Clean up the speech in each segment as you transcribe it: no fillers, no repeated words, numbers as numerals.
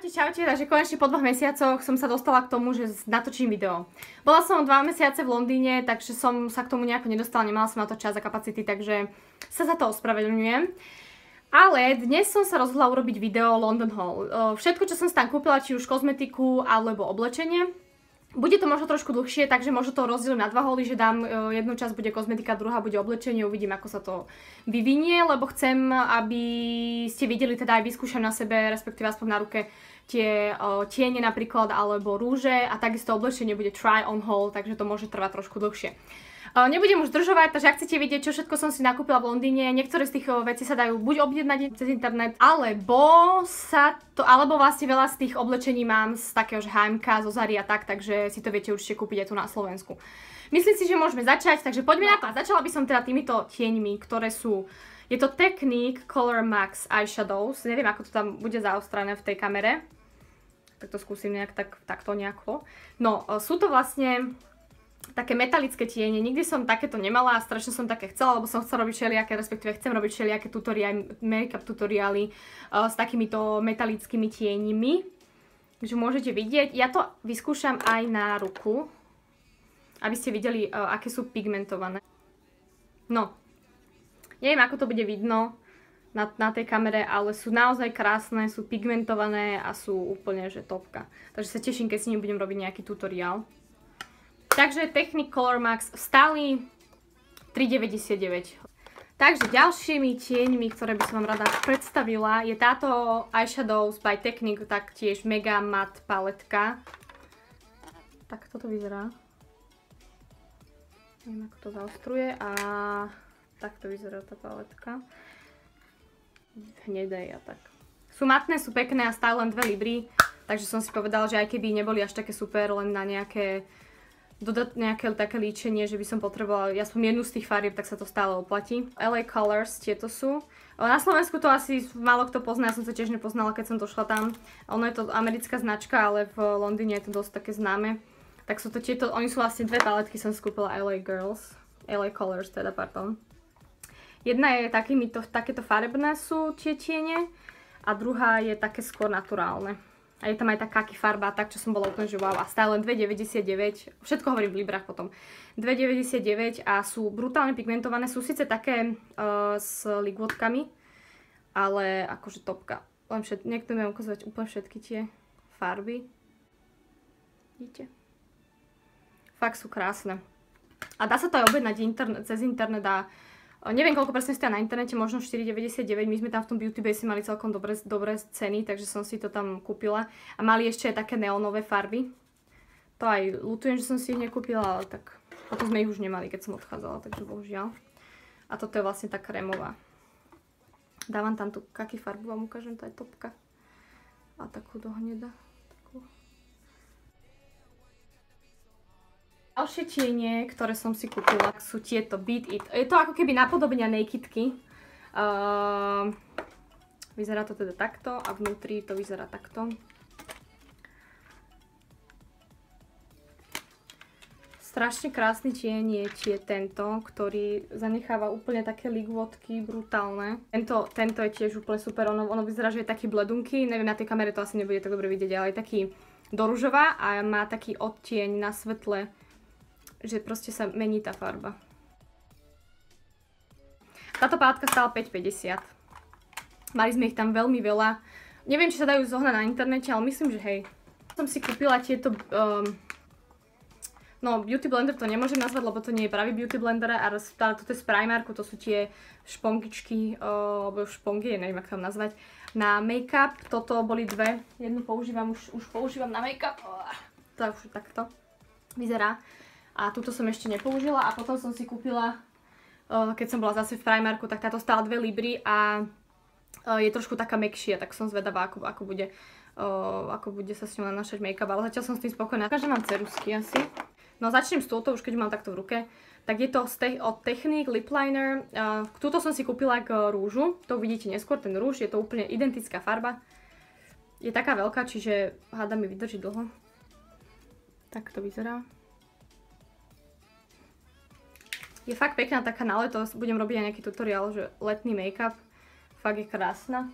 Čaute, takže konečne po 2 mesiacoch som sa dostala k tomu, že natočím video. Bola som 2 mesiace v Londýne, takže som sa k tomu nejako nedostala, nemala som na to čas a kapacity, takže sa za to ospravedlňujem. Ale dnes som sa rozhodla urobiť video London Haul. Všetko, čo som si tam kúpila, či už kozmetiku alebo oblečenie. Bude to možno trošku dlhšie, takže možno to rozdelím na 2 hauly, že dám jednu časť bude kozmetika, druhá bude oblečenie, uvidím ako sa to vyvinie, lebo chcem, aby ste videli, teda aj vyskúšam na sebe, respektíve aspoň na ruke tie tiene napríklad, alebo rúže a takisto oblečenie bude try on haul, takže to môže trvať trošku dlhšie. Nebudem už zdržovať, takže ak chcete vidieť, čo všetko som si nakúpila v Londýne, niektoré z tých vecí sa dajú buď objednať cez internet, alebo vlastne veľa z tých oblečení mám z takého HMK, zo Zary a tak, takže si to viete určite kúpiť aj tu na Slovensku. Myslím si, že môžeme začať, takže poďme na to. Začala by som teda týmito tieňmi, ktoré sú, je to Technique Color Max Eyeshadows, neviem ako to tam bude zaostrené v tej kamere, tak to skúsim nejak takto nejako. No, sú to vlastne také metalické tiene, nikdy som takéto nemala a strašne som také chcela, lebo som chcela robiť všelijaké, respektíve chcem robiť všelijaké make-up tutoriály s takýmito metalickými tienimi. Takže môžete vidieť, ja to vyskúšam aj na ruku, aby ste videli, aké sú pigmentované. No, neviem ako to bude vidno na tej kamere, ale sú naozaj krásne, sú pigmentované a sú úplne že topka. Takže sa teším, keď s nimi budem robiť nejaký tutoriál. Takže Technique Color Max stály 3,99. Takže ďalšími tieňmi, ktoré by som vám rada predstavila, je táto Eyeshadows by Technique, taktiež Mega Matte paletka. Tak toto vyzerá. Neviem, ako to zaostruje a takto vyzerá tá paletka. Hnedej a tak. Sú matné, sú pekné a stále len 2 libry, takže som si povedala, že aj keby neboli až také super, len na dodať nejaké také líčenie, že by som potrebovala aspoň jednu z tých farieb, tak sa to stále oplatí. LA Colors, tieto sú. Na Slovensku to asi málo kto pozná, ja som sa tiež nepoznala, keď som to šla tam. Ono je to americká značka, ale v Londýne je to dosť také známe. Tak sú to tieto, oni sú vlastne 2 paletky, som skúpila LA Colors teda, pardon. Jedna je takéto farebné sú tie tiene a druhá je také skôr naturálne. A je tam aj tá kaki farba, tak čo som bola úplne že wow. A stále len 2,99. Všetko hovorím v librách potom. 2,99 a sú brutálne pigmentované. Sú síce také s ligvotkami, ale akože topka. Niekto mi ukazovať úplne všetky tie farby. Vidíte? Fakt sú krásne. A dá sa to aj objednať cez internet a neviem, koľko presne stoja na internete, možno 4,99, my sme tam v tom Beauty Base mali celkom dobré ceny, takže som si to tam kúpila. A mali ešte aj také neonové farby. To aj ľutujem, že som si ich nekúpila, ale tak potom sme ich už nemali, keď som odchádzala, takže bohužiaľ. A toto je vlastne tá krémová. Dávam tam tú kaki farbu, vám ukážem, to je topka. A takú do hneda. Ďalšie tiene, ktoré som si kúpila, sú tieto Beat It. Je to ako keby napodobenia Nakedky. Vyzerá to teda takto a vnútri to vyzerá takto. Strašne krásny tieň je tento, ktorý zanecháva úplne také ligvotky brutálne. Tento je tiež úplne super, ono vyzerá, že je taký bledunky, neviem, na tej kamere to asi nebude tak dobre vidieť, ale je taký do ružová a má taký odtieň na svetle, že proste sa mení tá farba. Táto paletka stála 5,50. Mali sme ich tam veľmi veľa. Neviem, či sa dajú zohnať na internete, ale myslím, že hej. Som si kúpila tieto no, Beauty Blender to nemôžem nazvať, lebo to nie je pravý Beauty Blender, ale toto je z Primarku, to sú tie špongičky, alebo špongy, neviem, ako tam nazvať, na make-up. Toto boli 2. Jednu používam, už používam na make-up. To už takto vyzerá. A túto som ešte nepoužila a potom som si kúpila, keď som bola zase v Primarku, tak táto stála 2 libry a je trošku taká mäkšia, tak som zvedavá, ako bude sa s ňou nanášať make-up, ale zatiaľ som s tým spokojná. Každá mám cerusky asi. No začnem s touto, už keď mám takto v ruke. Tak je to od Technique Lip Liner. Túto som si kúpila k rúžu, to uvidíte neskôr, ten rúž, je to úplne identická farba. Je taká veľká, čiže hádam mi vydrží dlho. Tak to vyzerá. Je fakt pekná, taká na leto, budem robiť aj nejaký tutoriál, že letný make-up. Fakt je krásna.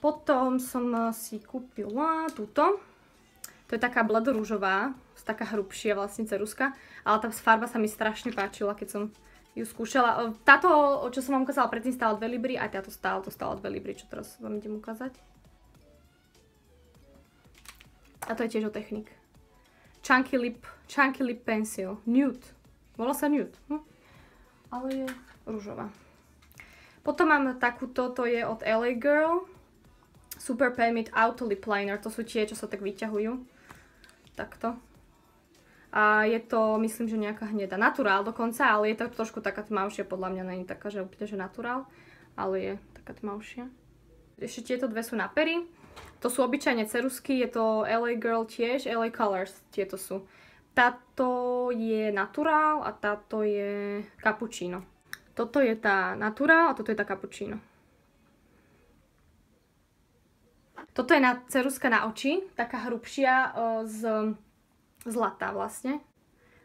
Potom som si kúpila túto. To je taká bledorúžová, taká hrubšia vlastne ceruska, ale tá farba sa mi strašne páčila, keď som ju skúšala. Táto, čo som vám ukázala predtým, stála 2 libry, aj táto stála, to stála 2 libry, čo teraz vám idem ukázať. A to je tiež o Technic. Chunky Lip Pencil. Nude. Volá sa Nude. Ale je rúžová. Potom mám takúto, to je od LA Girl. Super Payment Auto Lip Liner. To sú tie, čo sa tak vyťahujú. Takto. A je to, myslím, že nejaká hnedá. Naturál dokonca, ale je to trošku taká tmavšia. Podľa mňa nie je taká, že úplne, že naturál. Ale je taká tmavšia. Ešte tieto dve sú na pery. To sú obyčajne cerusky. Je to LA Girl tiež. LA Colors tieto sú. Táto je naturál a táto je cappuccino. Toto je tá naturál a toto je tá cappuccino. Toto je ceruska na oči, taká hrubšia z zlata vlastne.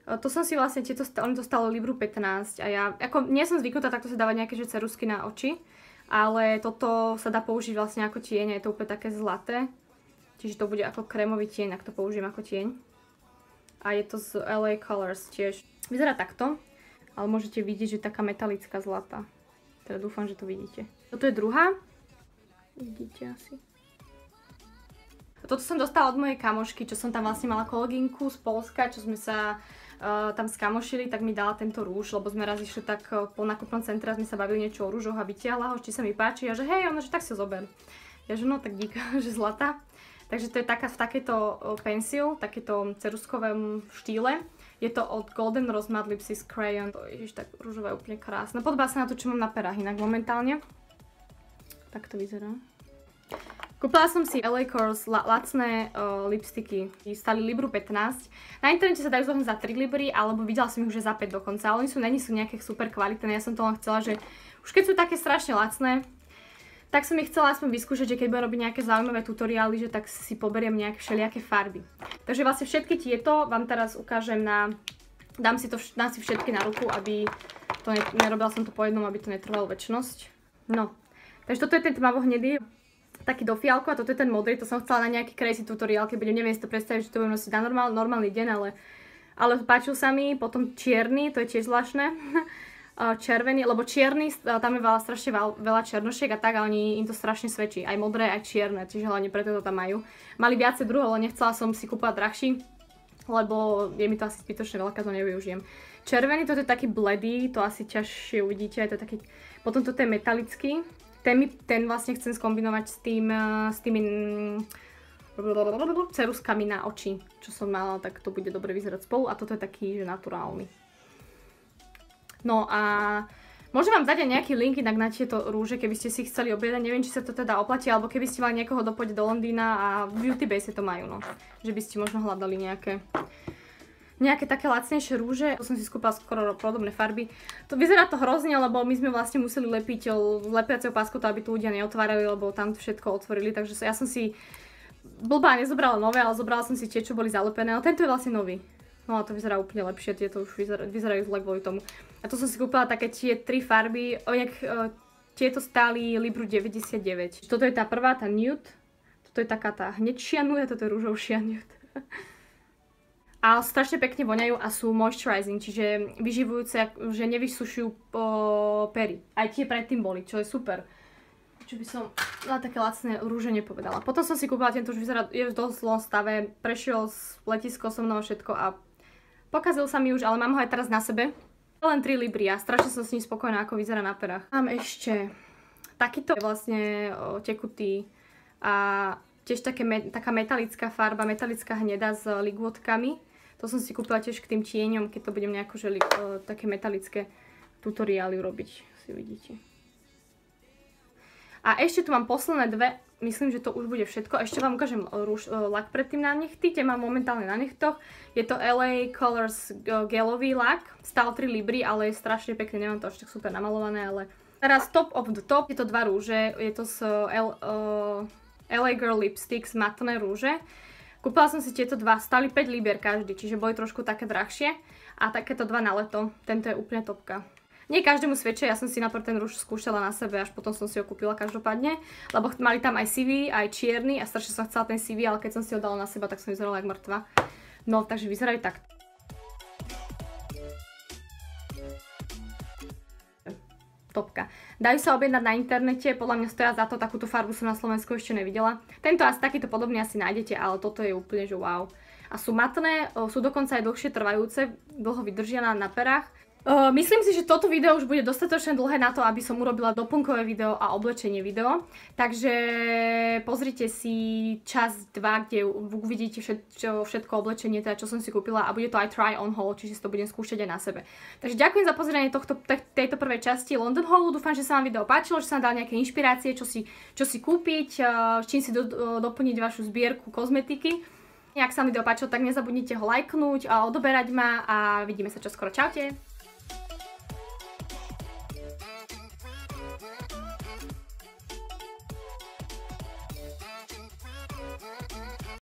To som si vlastne, oni to stalo libru 15 a ja, ako nie som zvyknutá takto sa dávať nejaké že cerusky na oči, ale toto sa dá použiť vlastne ako tieň, je to úplne také zlaté. Čiže to bude ako krémový tieň, ak to použijem ako tieň. A je to z LA Colors tiež. Vyzerá takto, ale môžete vidieť, že je taká metalická zlata. Teda dúfam, že to vidíte. Toto je druhá. Vidíte asi. Toto som dostala od mojej kamošky, čo som tam vlastne mala kolegynku z Poľska, čo sme sa tam skamošili, tak mi dala tento rúž, lebo sme raz išli tak po nákupnom centre a sme sa bavili niečo o rúžoch a vytiahla ho, či sa mi páči a že hej, ona, že tak si ho zober. Ja že no tak dík, že zlata. Takže to je taká v takejto pencil, takéto ceruskovom štýle. Je to od Golden Rose Matte Lipstick Crayon. Ježiš, tak rúžové je úplne krásne. Podobá sa na to, čo mám na perách inak momentálne. Tak to vyzerá. Kúpila som si LA Colors lacné lipsticky, stali libru 15. Na internete sa dajú zohnať za 3 libry, alebo videla som ich už za 5 dokonca, ale oni sú nejaké super kvalitné, ja som to len chcela, že už keď sú také strašne lacné, tak som ich chcela aspoň vyskúšať, že keď budem robiť nejaké zaujímavé tutoriály, že tak si poberiem nejaké všelijaké farby. Takže vlastne všetky tieto vám teraz ukážem dám si všetky na ruku, aby to nerobila som to po jednom, aby to netrvalo večnosť. No, takže toto je ten tmavohnedý. Taký do fialku a toto je ten modrý, to som chcela na nejaký crazy tutoriál, keď budem, neviem si to predstaviť, že to budem nosiť na normálny deň, ale páčil sa mi, potom čierny, to je tiež zvláštne, červený, lebo čierny, tam je strašne veľa černošiek a tak, ale im to strašne svedčí, aj modré, aj čierne, čiže hlavne preto to tam majú. Mali viacej druhov, ale nechcela som si kúpať drahší, lebo je mi to asi zbytočne veľká, to nevyužijem. Červený, toto je taký bledý, to asi ťažšie uvidíte, aj to taký, potom toto je metalický. Ten vlastne chcem skombinovať s tými ceruskami na oči, čo som mala, tak to bude dobre vyzerať spolu a toto je taký, že naturálny. No a môžem vám dať aj nejaký link inak na tieto rúže, keby ste si ich chceli objednať, neviem, či sa to teda oplatí, alebo keby ste mali niekoho dopôjde do Londýna a v Beauty Base to majú, no. Že by ste možno hľadali nejaké také lacnejšie rúže. To som si skúpala skoro podobné farby. To vyzerá to hrozne, lebo my sme vlastne museli lepiť lepiaceho páskotu, aby tu ľudia neotvárali, lebo tam všetko otvorili. Takže ja som si blbá nezobrala nové, ale zobrala som si tie, čo boli zalepené. Ale tento je vlastne nový. No a to vyzerá úplne lepšie, tieto už vyzerajú zle kvôli tomu. A to som si kúpila také tie 3 farby. Tieto stáli libru 99. Toto je tá prvá, tá nude. Toto je taká tá hnedšia nude a toto je rúžovšia nude. A strašne pekne voňajú a sú moisturizing, čiže vyživujúce, že nevysušujú pery. Aj tie predtým boli, čo je super. Čo by som na také lacné rúže nepovedala. Potom som si kúpila tento, už vyzerá, je v dosť zlom stave, prešiel z letisko so mnou všetko a pokazil sa mi už, ale mám ho aj teraz na sebe. Len 3 libry a strašne som s ním spokojná, ako vyzerá na perách. Mám ešte takýto vlastne tekutý a tiež taká metalická farba, metalická hneda s ligôtkami. To som si kúpila tiež k tým tieňom, keď to budem nejako také metalické tutoriály robiť, si vidíte. A ešte tu mám posledné dve, myslím, že to už bude všetko. Ešte vám ukážem lak predtým na nechty, tie mám momentálne na nechtoch. Je to LA Colors gelový lak, stál 3 libry, ale je strašne pekný, nemám to až tak super namalované, ale... Teraz top of the top, je to 2 rúže, je to z LA Girl Lipsticks matné rúže. Kúpila som si tieto dva, stali 5 libier každý, čiže boli trošku také drahšie. A takéto dva na leto, tento je úplne topka. Nie každému svedčia, ja som si napríklad ten rúž skúšala na sebe, až potom som si ho kúpila každopádne, lebo mali tam aj sivý, aj čierny a strašne som chcela ten sivý, ale keď som si ho dala na seba, tak som vyzerala jak mŕtva. No, takže vyzerajú tak. Topka. Dajú sa objednať na internete, podľa mňa stoja za to, takúto farbu som na Slovensku ešte nevidela. Tento asi takýto podobný asi nájdete, ale toto je úplne, že wow. A sú matné, sú dokonca aj dlhšie trvajúce, dlho vydržia na perách. Myslím si, že toto video už bude dostatočne dlhé na to, aby som urobila doplnkové video a oblečenie video. Takže pozrite si časť 2, kde uvidíte všetko oblečenie, teda čo som si kúpila a bude to aj try on haul, čiže si to budem skúšať aj na sebe. Takže ďakujem za pozrenie tejto prvej časti London haulu, dúfam, že sa vám video páčilo, že sa vám dal nejaké inšpirácie, čo si kúpiť, čím si doplniť vašu zbierku kozmetiky. Ak sa vám video páčilo, tak nezabudnite ho lajknúť a odoberať ma a vidíme sa čoskoro. Čaute!